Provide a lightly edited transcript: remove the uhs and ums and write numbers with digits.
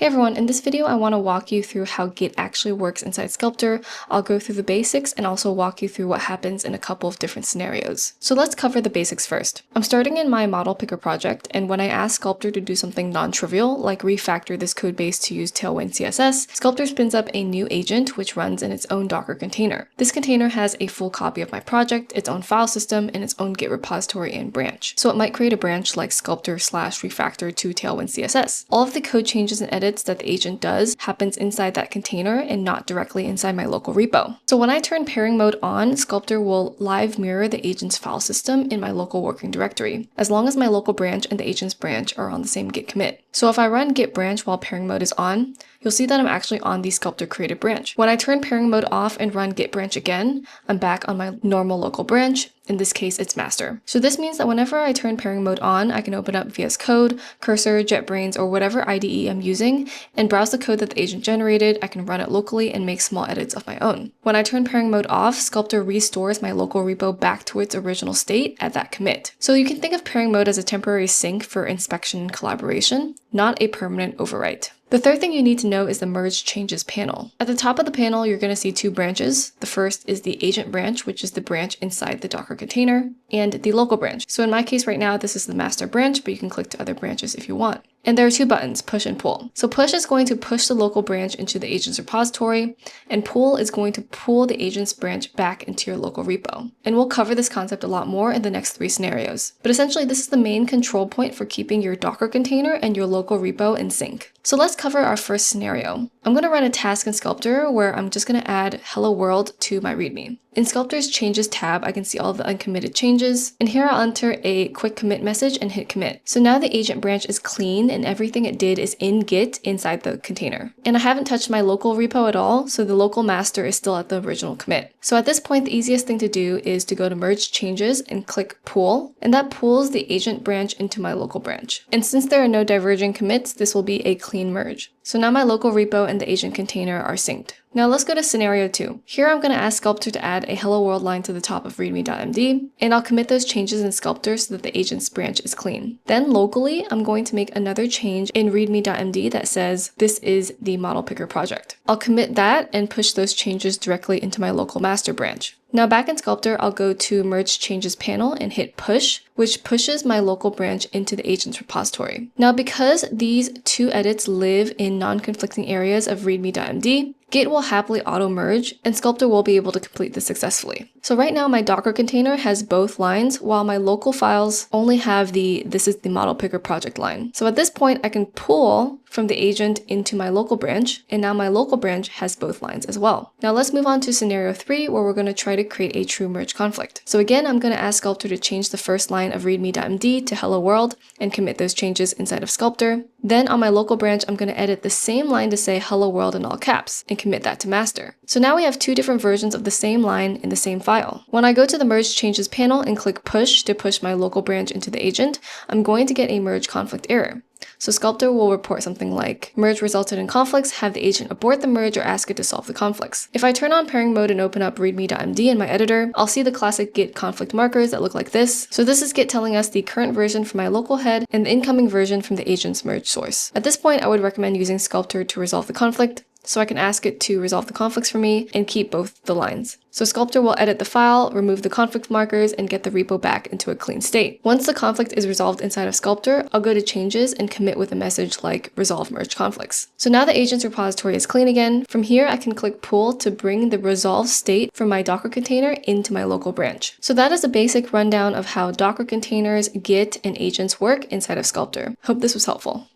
Hey everyone, in this video I want to walk you through how Git actually works inside Sculptor. I'll go through the basics and also walk you through what happens in a couple of different scenarios. So let's cover the basics first. I'm starting in my model picker project, and when I ask Sculptor to do something non-trivial, like refactor this code base to use Tailwind CSS, Sculptor spins up a new agent which runs in its own Docker container. This container has a full copy of my project, its own file system, and its own Git repository and branch. So it might create a branch like Sculptor/refactor to Tailwind CSS. All of the code changes and edits that the agent does happens inside that container and not directly inside my local repo. So when I turn pairing mode on, Sculptor will live mirror the agent's file system in my local working directory, as long as my local branch and the agent's branch are on the same git commit. So if I run git branch while pairing mode is on, you'll see that I'm actually on the Sculptor created branch. When I turn pairing mode off and run git branch again, I'm back on my normal local branch. In this case, it's master. So this means that whenever I turn pairing mode on, I can open up VS Code, Cursor, JetBrains, or whatever IDE I'm using and browse the code that the agent generated. I can run it locally and make small edits of my own. When I turn pairing mode off, Sculptor restores my local repo back to its original state at that commit. So you can think of pairing mode as a temporary sync for inspection and collaboration, not a permanent overwrite. The third thing you need to know is the Merge Changes panel. At the top of the panel, you're going to see two branches. The first is the agent branch, which is the branch inside the Docker container, and the local branch. So in my case right now, this is the master branch, but you can click to other branches if you want. And there are two buttons, push and pull. So push is going to push the local branch into the agent's repository, and pull is going to pull the agent's branch back into your local repo. And we'll cover this concept a lot more in the next three scenarios. But essentially, this is the main control point for keeping your Docker container and your local repo in sync. So let's cover our first scenario. I'm going to run a task in Sculptor where I'm just going to add hello world to my README. In Sculptor's changes tab, I can see all the uncommitted changes, and here I'll enter a quick commit message and hit commit. So now the agent branch is clean and everything it did is in Git inside the container. And I haven't touched my local repo at all, so the local master is still at the original commit. So at this point, the easiest thing to do is to go to merge changes and click pull, and that pulls the agent branch into my local branch. And since there are no diverging commits, this will be a clean merge. So now my local repo and the agent container are synced. Now let's go to scenario 2. Here I'm going to ask Sculptor to add a hello world line to the top of readme.md, and I'll commit those changes in Sculptor so that the agent's branch is clean. Then locally, I'm going to make another change in readme.md that says this is the model picker project. I'll commit that and push those changes directly into my local master branch. Now back in Sculptor, I'll go to Merge Changes panel and hit Push, which pushes my local branch into the agent's repository. Now because these two edits live in non-conflicting areas of readme.md, Git will happily auto-merge, and Sculptor will be able to complete this successfully. So right now my Docker container has both lines, while my local files only have this is the model picker project line. So at this point, I can pull from the agent into my local branch, and now my local branch has both lines as well. Now let's move on to scenario 3, where we're going to try to create a true merge conflict. So again, I'm going to ask Sculptor to change the first line of readme.md to hello world and commit those changes inside of Sculptor. Then on my local branch, I'm going to edit the same line to say hello world in all caps and commit that to master. So now we have two different versions of the same line in the same file. When I go to the merge changes panel and click push to push my local branch into the agent, I'm going to get a merge conflict error. So Sculptor will report something like, merge resulted in conflicts, have the agent abort the merge or ask it to solve the conflicts. If I turn on pairing mode and open up readme.md in my editor, I'll see the classic Git conflict markers that look like this. So this is Git telling us the current version from my local head and the incoming version from the agent's merge source. At this point, I would recommend using Sculptor to resolve the conflict, so I can ask it to resolve the conflicts for me and keep both the lines. So Sculptor will edit the file, remove the conflict markers, and get the repo back into a clean state. Once the conflict is resolved inside of Sculptor, I'll go to changes and commit with a message like resolve merge conflicts. So now the agent's repository is clean again. From here, I can click pull to bring the resolved state from my Docker container into my local branch. So that is a basic rundown of how Docker containers, Git, and agents work inside of Sculptor. Hope this was helpful.